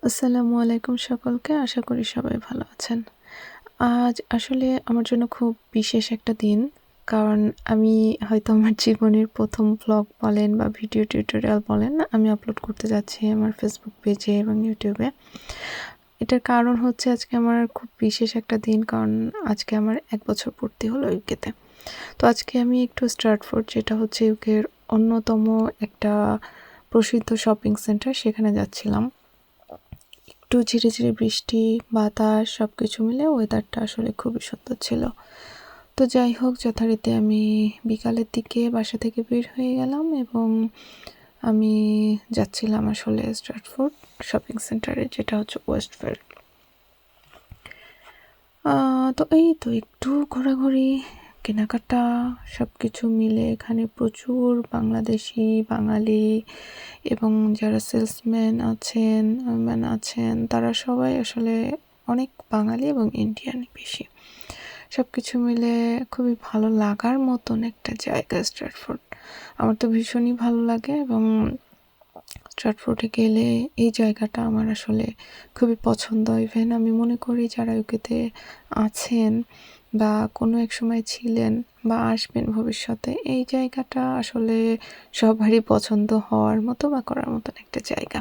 আসসালামু আলাইকুম সকলকে। আশা করি সবাই ভালো আছেন। আজ আসলে আমার জন্য খুব বিশেষ একটা দিন। কারণ আমি হয়তো আমার জীবনের ১ম ভ্লগ বলেন বা ভিডিও টিউটোরিয়াল বলেন, আমি আপলোড করতে যাচ্ছি আমার Facebook পেজে এবং YouTube এ। এটার কারণ হচ্ছে আজকে আমার খুব বিশেষ একটা দিন, কারণ আজকে আমার ১ বছর পূর্তি হলো ইউকেতে। তো আজকে আমি একটু স্ট্র্যাটফোর্ড, যেটা হচ্ছে ইউকের অন্যতম একটা প্রসিদ্ধ শপিং সেন্টার, সেখানে যাচ্ছিলাম। একটু ঝিরিঝিরি বৃষ্টি, বাতাস সবকিছু মিলে ওয়েদারটা আসলে খুবই সুন্দর ছিল। তো যাই হোক, যথারীতি আমি বিকালের দিকে বাসা থেকে বের হয়ে গেলাম এবং আমি যাচ্ছিলাম আসলে স্ট্র্যাটফোর্ড শপিং সেন্টারে, যেটা হচ্ছে ওয়েস্টফিল্ড। তো এই তো একটু ঘোরাঘুরি, কেনাকাটা সবকিছু মিলে এখানে প্রচুর বাংলাদেশি, বাঙালি এবং যারা সেলসম্যান আছেন তারা সবাই আসলে অনেক বাঙালি এবং ইন্ডিয়ান বেশি। সবকিছু মিলে খুবই ভালো লাগার মতন একটা জায়গা স্ট্র্যাটফোর্ড। আমার তো ভীষণই ভালো লাগে এবং স্ট্র্যাটফোর্ডে গেলে এই জায়গাটা আমার আসলে খুবই পছন্দ। ইভেন আমি মনে করি যারা ইউকেতে আছেন বা কোনো এক সময় ছিলেন বা আসবেন ভবিষ্যতে, এই জায়গাটা আসলে সবারই পছন্দ হওয়ার মতো বা করার মতন একটা জায়গা।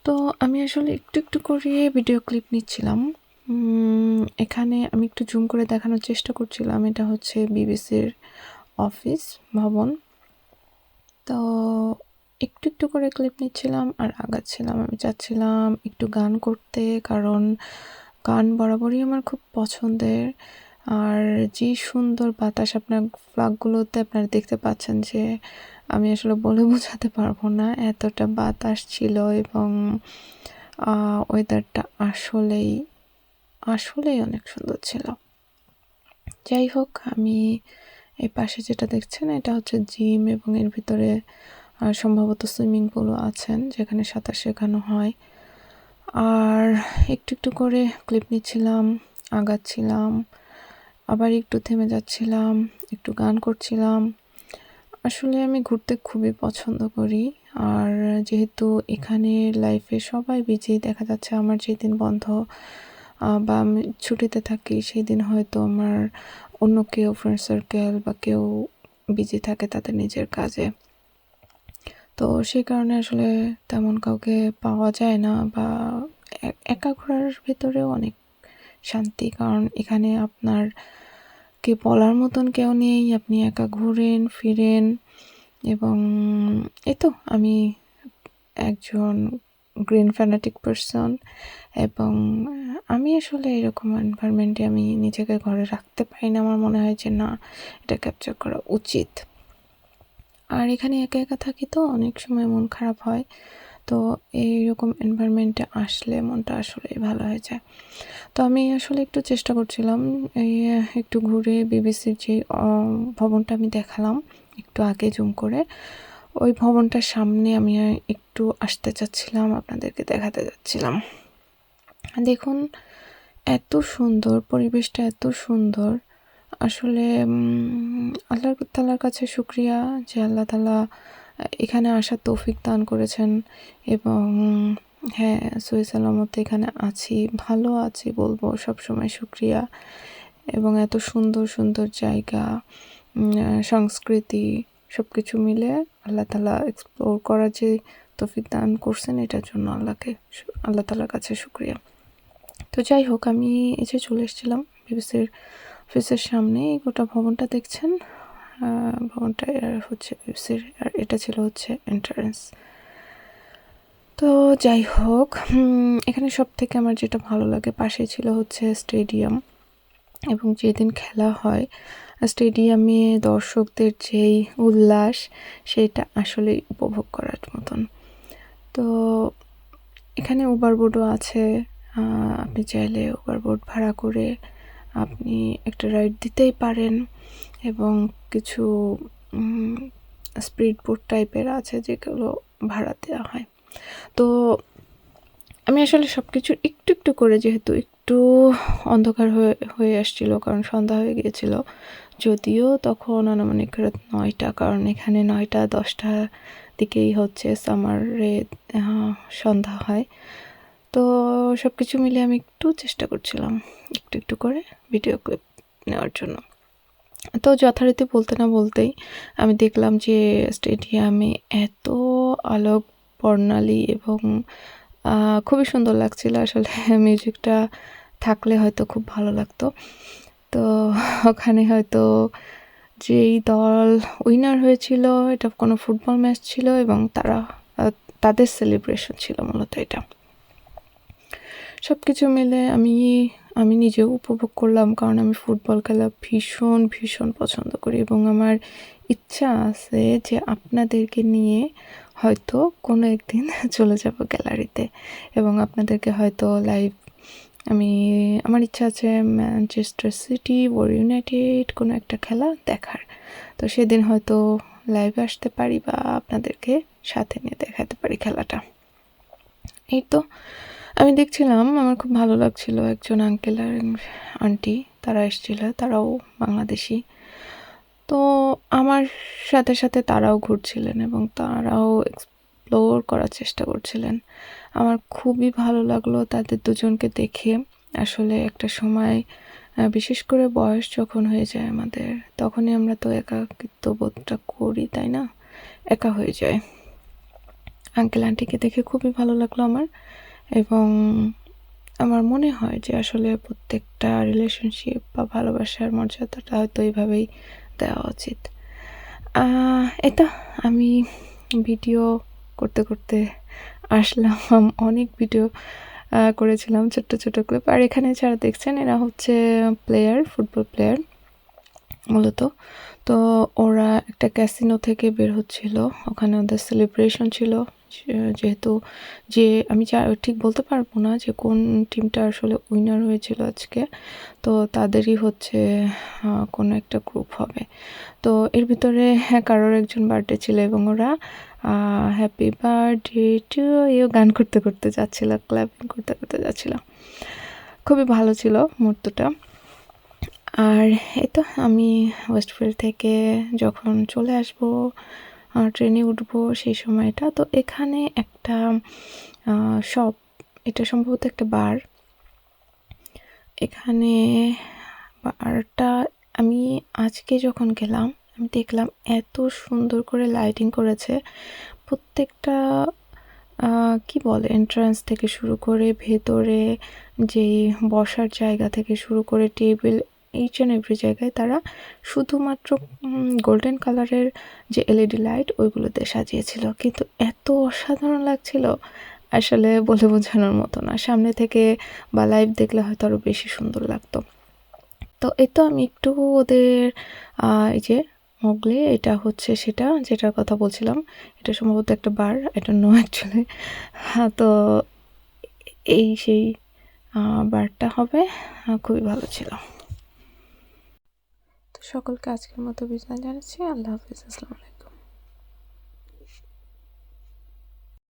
তো আমি আসলে একটু একটু করে ভিডিও ক্লিপ নিচ্ছিলাম। এখানে আমি একটু জুম করে দেখানোর চেষ্টা করছিলাম। এটা হচ্ছে বিবিসির অফিস ভবন। তো একটু একটু করে ক্লিপ নিচ্ছিলাম আর আগাচ্ছিলাম। আমি চাচ্ছিলাম একটু গান করতে, কারণ গান বরাবরই আমার খুব পছন্দের। আর যে সুন্দর বাতাস, আপনার ফ্ল্যাগগুলোতে আপনারা দেখতে পাচ্ছেন যে আমি আসলে বলে বোঝাতে পারবো না, এতটা বাতাস ছিল এবং ওয়েদারটা আসলেই অনেক সুন্দর ছিল। যাই হোক, আমি এই পাশে যেটা দেখছেন এটা হচ্ছে জিম এবং এর ভিতরে সম্ভবত সুইমিং পুলও আছেন, যেখানে সাঁতার শেখানো হয়। আর একটু একটু করে ক্লিপ নিচ্ছিলাম, আগাচ্ছিলাম, আবার একটু থেমে যাচ্ছিলাম, একটু গান করছিলাম। আসলে আমি ঘুরতে খুবই পছন্দ করি। আর যেহেতু এখানে লাইফে সবাই বিজি, দেখা যাচ্ছে আমার যেদিন বন্ধ বা আমি ছুটিতে থাকি, সেই দিন হয়তো আমার অন্য কেউ, ফ্রেন্ড সার্কেল বা কেউ বিজি থাকে তাদের নিজের কাজে। তো সেই কারণে আসলে তেমন কাউকে পাওয়া যায় না, বা একা ঘোরার ভেতরেও অনেক শান্তি, কারণ এখানে আপনার কে বলার মতন কেউ নেই, আপনি একা ঘুরেন ফিরেন। এবং এই তো আমি একজন গ্রিন ফ্যানাটিক পারসন, এবং আমি আসলে এরকম এনভায়রনমেন্টে আমি নিজেকে ঘরে রাখতে পারি না। আমার মনে হয় যে না, এটা ক্যাপচার করা উচিত। আর এখানে একা একা থাকি তো অনেক সময় মন খারাপ হয়। তো এইরকম এনভায়রনমেন্টে আসলে মনটা আসলেই ভালো হয়ে যায়। তো আমি আসলে একটু চেষ্টা করছিলাম এই একটু ঘুরে বিবিসির যে ভবনটা আমি দেখালাম একটু আগে জুম করে, ওই ভবনটার সামনে আমি একটু আসতে চাচ্ছিলাম, আপনাদেরকে দেখাতে যাচ্ছিলাম। দেখুন, এত সুন্দর পরিবেশটা, এত সুন্দর। আসলে আল্লাহ তাআলার কাছে শুকরিয়া যে আল্লাহ তাআলা এখানে আসার তৌফিক দান করেছেন। এবং হ্যাঁ, সহি সালামতে এখানে আছি, ভালো আছি বলবো, সবসময় শুকরিয়া। এবং এত সুন্দর সুন্দর জায়গা, সংস্কৃতি সবকিছু মিলে আল্লাহ তাআলা এক্সপ্লোর করার যে তৌফিক দান করছেন, এটার জন্য আল্লাহ তাআলার কাছে শুকরিয়া। তো যাই হোক, আমি এই যে চলে এসেছিলাম বিবিসির অফিসের সামনে। এই গোটা ভবনটা দেখছেন, ভবনটা হচ্ছে বিবিসির, আর এটা ছিল হচ্ছে এন্ট্রান্স। তো যাই হোক, এখানে সব থেকে আমার যেটা ভালো লাগে, পাশে ছিল হচ্ছে স্টেডিয়াম, এবং যেদিন খেলা হয় স্টেডিয়ামে দর্শকদের যেই উল্লাস, সেটা আসলেই উপভোগ করার মতন। তো এখানে ওভারবোর্ডও আছে, আপনি চাইলে ওভারবোর্ড ভাড়া করে আপনি একটা রাইড দিতেই পারেন। এবং কিছু স্পিড বোট টাইপের আছে যেগুলো ভাড়া দেওয়া হয়। তো আমি আসলে সব কিছু একটু একটু করে, যেহেতু একটু অন্ধকার হয়ে আসছিল, কারণ সন্ধ্যা হয়ে গিয়েছিল, যদিও তখন আনুমানিক রাত 9টা, কারণ এখানে 9টা 10টা দিকেই হচ্ছে সামারে সন্ধ্যা হয়। তো সব কিছু মিলে আমি একটু চেষ্টা করছিলাম একটু একটু করে ভিডিও ক্লিপ নেওয়ার জন্য। তো যথারীতি বলতে না বলতেই আমি দেখলাম যে স্টেডিয়ামে এত আলোক বর্ণালী এবং খুবই সুন্দর লাগছিল। আসলে মিউজিকটা থাকলে হয়তো খুব ভালো লাগতো। তো ওখানে হয়তো যেই দল উইনার হয়েছিল এটা কোনো ফুটবল ম্যাচ ছিল এবং তাদের সেলিব্রেশন ছিল মূলত এটা। সব কিছু মিলে আমি নিজেও উপভোগ করলাম, কারণ আমি ফুটবল খেলা ভীষণ ভীষণ পছন্দ করি এবং আমার ইচ্ছা আছে যে আপনাদেরকে নিয়ে হয়তো কোনো একদিন চলে যাব গ্যালারিতে এবং আপনাদেরকে হয়তো লাইভ আমার ইচ্ছা আছে ম্যানচেস্টার সিটি ওর ইউনাইটেড কোনো একটা খেলা দেখার। তো সেদিন হয়তো লাইভে আসতে পারি বা আপনাদেরকে সাথে নিয়ে দেখাতে পারি খেলাটা। এই তো আমি দেখছিলাম, আমার খুব ভালো লাগছিল। একজন আঙ্কেল আর আন্টি তারা এসেছিল, তারাও বাংলাদেশি। তো আমার সাথে সাথে তারাও ঘুরছিলেন এবং তারাও এক্সপ্লোর করার চেষ্টা করছিলেন। আমার খুবই ভালো লাগলো তাদের দুজনকে দেখে। আসলে একটা সময় বিশেষ করে বয়স যখন হয়ে যায় আমাদের, তখনই আমরা তো একাকিত্ব বোধটা করি, তাই না? একা হয়ে যায়। আঙ্কেল আন্টিকে দেখে খুবই ভালো লাগলো আমার, এবং আমার মনে হয় যে আসলে প্রত্যেকটা রিলেশনশিপ বা ভালোবাসার মর্যাদাটা হয়তো এইভাবেই দেওয়া উচিত। এটা আমি ভিডিও করতে করতে আসলাম, অনেক ভিডিও করেছিলাম ছোট্ট ছোট ক্লিপ। আর এখানে যারা দেখছেন এরা হচ্ছে ফুটবল প্লেয়ার মূলত। তো ওরা একটা ক্যাসিনো থেকে বের হচ্ছিল, ওখানে ওদের সেলিব্রেশন ছিল। যেহেতু আমি ঠিক বলতে পারবো না যে কোন টিমটা আসলে উইনার হয়েছিল আজকে, তো তাদেরই হচ্ছে কোনো একটা গ্রুপ হবে। তো এর ভিতরে কারোর একজন বার্থডে ছিল এবং ওরা হ্যাপি বার্থডে টু ইউ গান করতে করতে যাচ্ছিল, ক্ল্যাপিং করতে করতে যাচ্ছিল। খুবই ভালো ছিল মুহূর্তটা। আর এই তো আমি ওয়েস্টফিল্ড থেকে যখন চলে আসবো, ট্রেনে উঠবো সেই সময়টা, তো এখানে একটা শপ, এটা সম্ভবত একটা বার। এখানে বারটা আমি আজকে যখন গেলাম আমি দেখলাম এত সুন্দর করে লাইটিং করেছে। প্রত্যেকটা কি বলে এন্ট্রান্স থেকে শুরু করে ভেতরে যেই বসার জায়গা থেকে শুরু করে টেবিল, ইচ অ্যান্ড এভরি জায়গায় তারা শুধুমাত্র গোল্ডেন কালারের যে এলইডি লাইট ওইগুলোতে সাজিয়েছিল, কিন্তু এত অসাধারণ লাগছিল আসলে বলে বোঝানোর মতো না। সামনে থেকে বা লাইভ দেখলে হয়তো আরও বেশি সুন্দর লাগতো। তো এই তো আমি একটু ওদের এই যে মোগলি, এটা হচ্ছে সেটা যেটার কথা বলছিলাম, এটা সম্ভবত একটা বার, এটা নো অ্যাকচুয়ালি। তো এই সেই বারটা হবে, খুবই ভালো ছিল। তো সকলকে আজকের মতো বিদায় জানাচ্ছি। আল্লাহ হাফিজ, আসসালামু আলাইকুম।